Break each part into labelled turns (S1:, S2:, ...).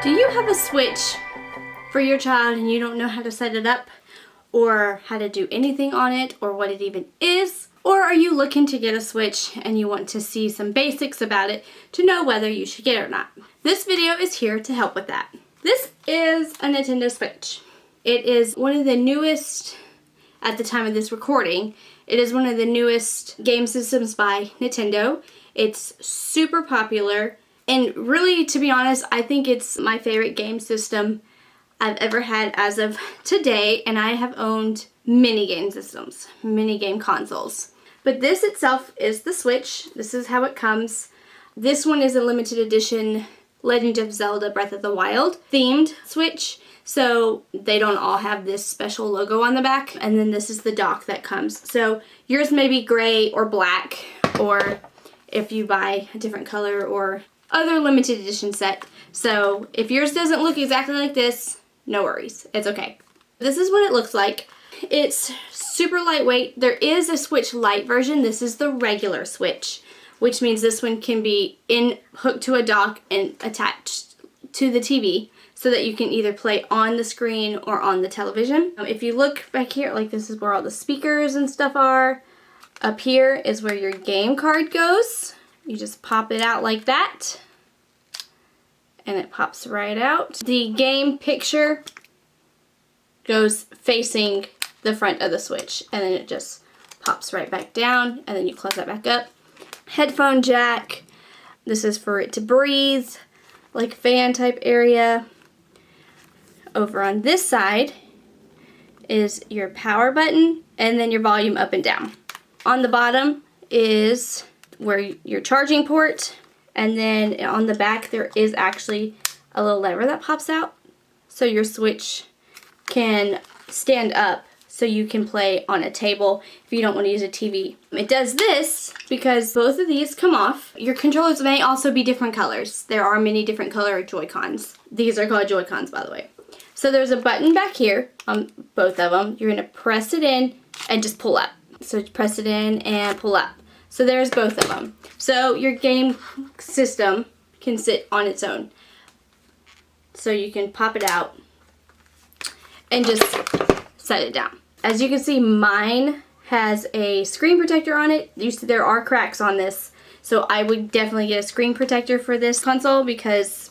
S1: Do you have a Switch for your child and you don't know how to set it up or how to do anything on it or what it even is? Or are you looking to get a Switch and you want to see some basics about it to know whether you should get it or not? This video is here to help with that. This is a Nintendo Switch. It is one of the newest, at the time of this recording, it is one of the newest game systems by Nintendo. It's super popular, and really, to be honest, I think it's my favorite game system I've ever had as of today, and I have owned many game systems, many game consoles. But this itself is the Switch. This is how it comes. This one is a limited edition Legend of Zelda Breath of the Wild themed Switch. So they don't all have this special logo on the back. And then this is the dock that comes. So yours may be gray or black, or if you buy a different color or other limited edition set. So if yours doesn't look exactly like this, no worries. It's okay. This is what it looks like. It's super lightweight. There is a Switch Lite version. This is the regular Switch, which means this one can be hooked to a dock and attached to the TV so that you can either play on the screen or on the television. If you look back here, like this is where all the speakers and stuff are. Up here is where your game card goes. You just pop it out like that and it pops right out. The game picture goes facing the front of the Switch and then it just pops right back down and then you close that back up. Headphone jack. This is for it to breathe, like fan type area. Over on this side is your power button and then your volume up and down. On the bottom is where your charging port, and then on the back there is actually a little lever that pops out so your Switch can stand up so you can play on a table if you don't want to use a TV. It does this because both of these come off. Your controllers may also be different colors. There are many different color Joy-Cons. These are called Joy-Cons, by the way. So there's a button back here on both of them. You're going to press it in and just pull up. So press it in and pull up. So there's both of them. So your game system can sit on its own. So you can pop it out and just set it down. As you can see, mine has a screen protector on it. You see there are cracks on this. So I would definitely get a screen protector for this console because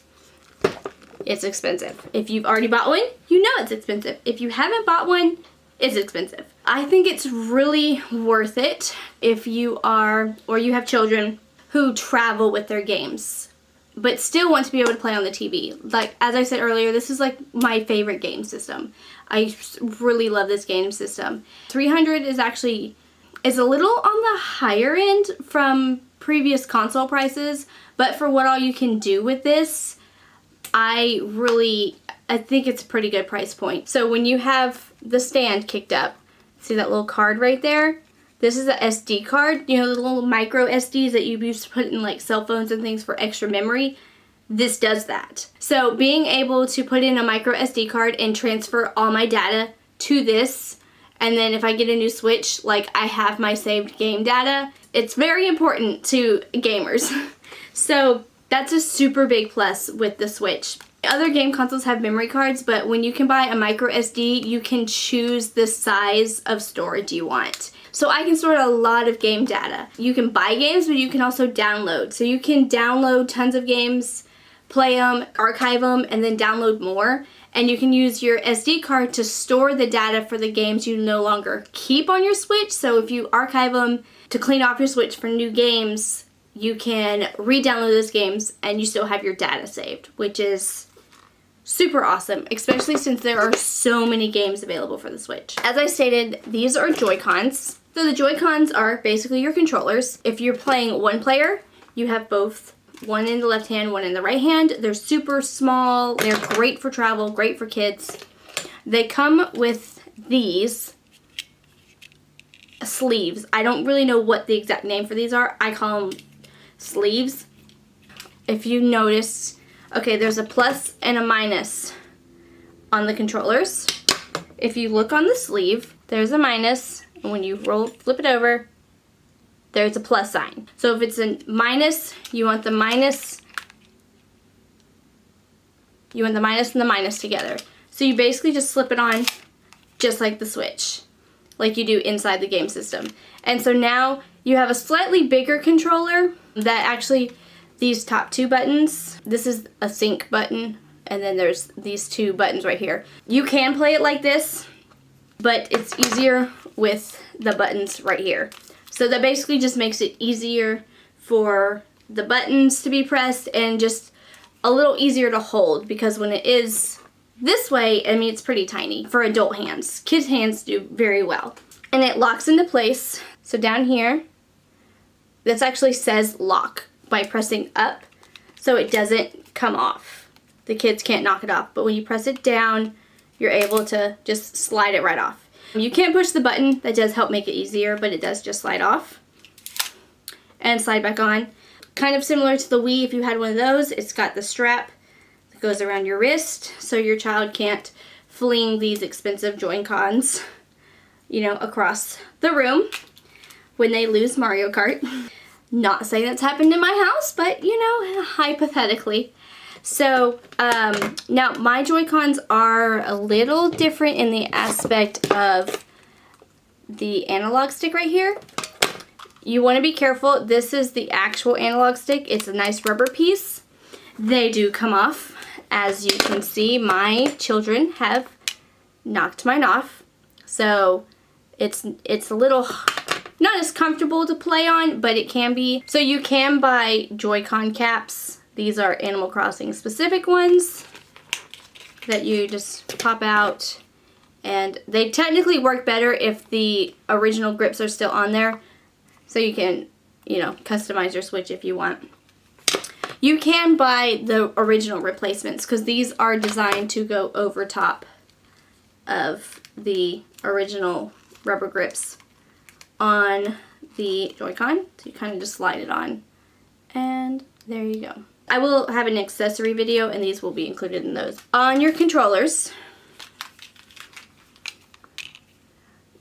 S1: it's expensive. If you've already bought one, you know it's expensive. If you haven't bought one, it's expensive. I think it's really worth it if you are, or you have children who travel with their games, but still want to be able to play on the TV. Like, as I said earlier, this is like my favorite game system. I really love this game system. $300 is a little on the higher end from previous console prices, but for what all you can do with this, I think it's a pretty good price point. So when you have the stand kicked up, see that little card right there? This is a SD card, you know, the little micro SDs that you used to put in like cell phones and things for extra memory. This does that. So being able to put in a micro SD card and transfer all my data to this, and then if I get a new Switch, like I have my saved game data, it's very important to gamers. So that's a super big plus with the Switch. Other game consoles have memory cards, but when you can buy a micro SD, you can choose the size of storage you want. So I can store a lot of game data. You can buy games, but you can also download. So you can download tons of games, play them, archive them, and then download more. And you can use your SD card to store the data for the games you no longer keep on your Switch. So if you archive them to clean off your Switch for new games, you can re-download those games and you still have your data saved, which is super awesome, especially since there are so many games available for the Switch. As I stated, these are Joy-Cons. So the Joy-Cons are basically your controllers. If you're playing one player, you have both, one in the left hand, one in the right hand. They're super small. They're great for travel, great for kids. They come with these sleeves. I don't really know what the exact name for these are. I call them sleeves. If you notice, okay, there's a plus and a minus on the controllers. If you look on the sleeve, there's a minus, and when you flip it over, there's a plus sign. So if it's a minus, you want the minus. You want the minus and the minus together. So you basically just slip it on just like the Switch, like you do inside the game system. And so now you have a slightly bigger controller that actually, these top two buttons, this is a sync button, and then there's these two buttons right here. You can play it like this, but it's easier with the buttons right here. So that basically just makes it easier for the buttons to be pressed and just a little easier to hold, because when it is this way, I mean, it's pretty tiny for adult hands. Kids' hands do very well. And it locks into place. So down here, this actually says lock by pressing up, so it doesn't come off. The kids can't knock it off, but when you press it down, you're able to just slide it right off. You can't push the button. That does help make it easier, but it does just slide off and slide back on. Kind of similar to the Wii, if you had one of those. It's got the strap that goes around your wrist, so your child can't fling these expensive Joy-Cons, you know, across the room when they lose Mario Kart. Not saying that's happened in my house, but you know, hypothetically. So now my Joy-Cons are a little different in the aspect of the analog stick right here. You want to be careful. This is the actual analog stick. It's a nice rubber piece. They do come off. As you can see, my children have knocked mine off. So it's a little not as comfortable to play on, but it can be. So you can buy Joy-Con caps. These are Animal Crossing specific ones that you just pop out, and they technically work better if the original grips are still on there. So you can, you know, customize your Switch if you want. You can buy the original replacements because these are designed to go over top of the original rubber grips on the Joy-Con. So you kind of just slide it on, and there you go. I will have an accessory video, and these will be included in those. On your controllers,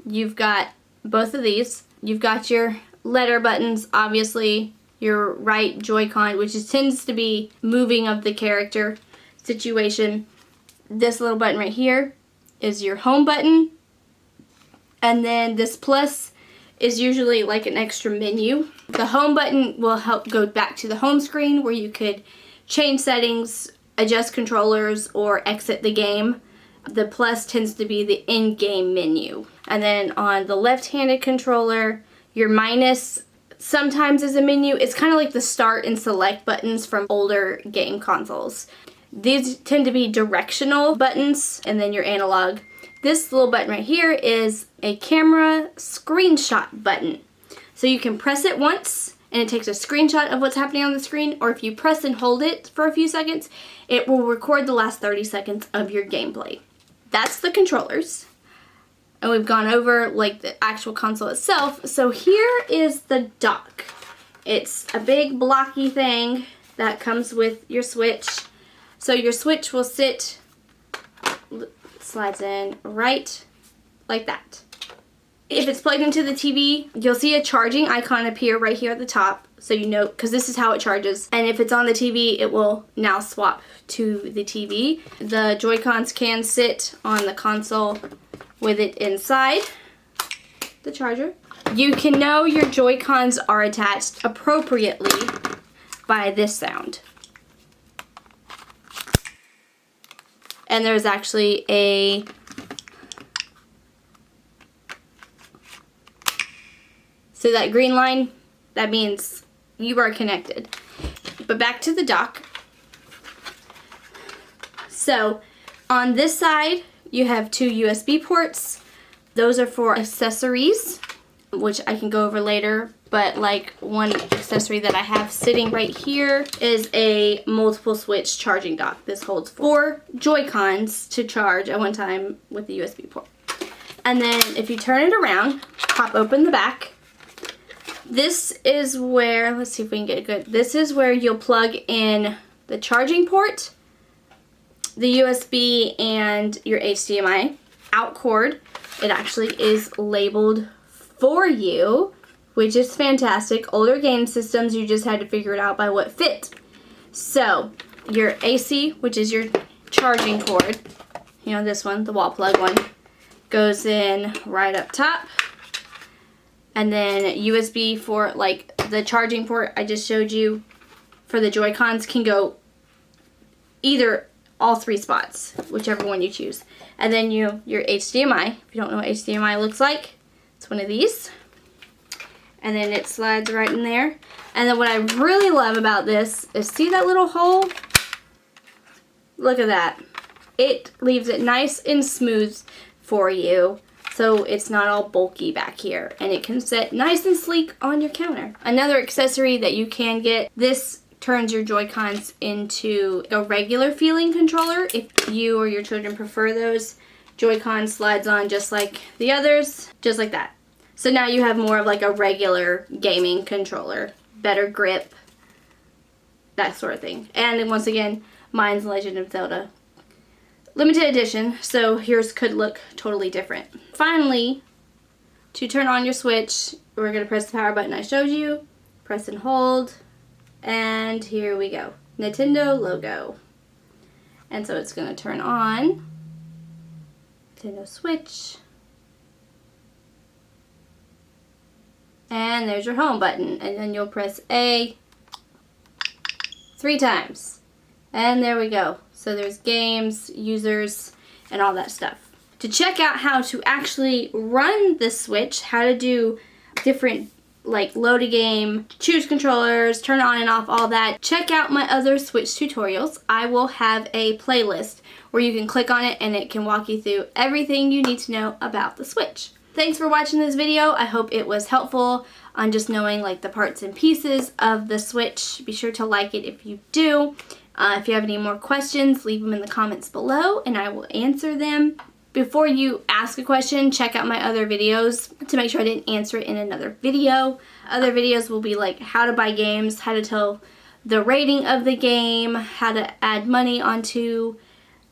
S1: you've got both of these. You've got your letter buttons, obviously, your right Joy-Con, which tends to be moving of the character situation. This little button right here is your home button, and then this plus is usually like an extra menu. The home button will help go back to the home screen where you could change settings, adjust controllers, or exit the game. The plus tends to be the in-game menu. And then on the left-handed controller, your minus sometimes is a menu. It's kind of like the start and select buttons from older game consoles. These tend to be directional buttons, and then your analog. This little button right here is a camera screenshot button. So you can press it once and it takes a screenshot of what's happening on the screen, or if you press and hold it for a few seconds, it will record the last 30 seconds of your gameplay. That's the controllers. And we've gone over like the actual console itself. So here is the dock. It's a big blocky thing that comes with your Switch. So your Switch will sit, slides in right like that. If it's plugged into the TV, you'll see a charging icon appear right here at the top, so you know, because this is how it charges. And if it's on the TV, it will now swap to the TV. The Joy-Cons can sit on the console with it inside the charger. You can know your Joy-Cons are attached appropriately by this sound. And there's actually a so that green line, that means you are connected. But back to the dock. So on this side, you have two USB ports. Those are for accessories, which I can go over later. But like one accessory that I have sitting right here is a multiple switch charging dock. This holds 4 Joy-Cons to charge at one time with the USB port. And then if you turn it around, pop open the back. This is where, let's see if we can get it good. This is where you'll plug in the charging port, the USB, and your HDMI out cord. It actually is labeled for you which is fantastic. Older game systems, you just had to figure it out by what fit. So, your AC, which is your charging cord, you know, this one, the wall plug one, goes in right up top. And then USB for, like, the charging port I just showed you for the Joy-Cons can go either all 3 spots, whichever one you choose. And then your HDMI, if you don't know what HDMI looks like, it's one of these. And then it slides right in there. And then what I really love about this is, see that little hole? Look at that. It leaves it nice and smooth for you, so it's not all bulky back here. And it can sit nice and sleek on your counter. Another accessory that you can get, this turns your Joy-Cons into a regular feeling controller. If you or your children prefer those, Joy-Con slides on just like the others, just like that. So now you have more of like a regular gaming controller, better grip, that sort of thing. And then once again, mine's Legend of Zelda limited edition, so yours could look totally different. Finally, to turn on your Switch, we're going to press the power button I showed you, press and hold, and here we go. Nintendo logo. And so it's going to turn on. Nintendo Switch. And there's your home button. And then you'll press A 3 times. And there we go. So there's games, users, and all that stuff. To check out how to actually run the Switch, how to do different, like load a game, choose controllers, turn on and off, all that, check out my other Switch tutorials. I will have a playlist where you can click on it and it can walk you through everything you need to know about the Switch. Thanks for watching this video. I hope it was helpful on just knowing like the parts and pieces of the Switch. Be sure to like it if you do. If you have any more questions, leave them in the comments below and I will answer them. Before you ask a question, check out my other videos to make sure I didn't answer it in another video. Other videos will be like how to buy games, how to tell the rating of the game, how to add money onto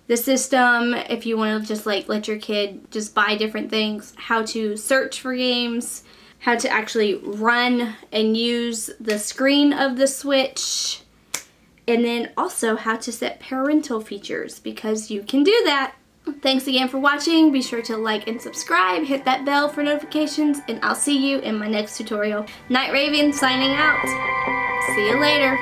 S1: the system if you want to just like let your kid just buy different things, how to search for games, how to actually run and use the screen of the Switch, and then also how to set parental features, because you can do that. Thanks again for watching. Be sure to like and subscribe, hit that bell for notifications, and I'll see you in my next tutorial. Night Raven signing out. See you later.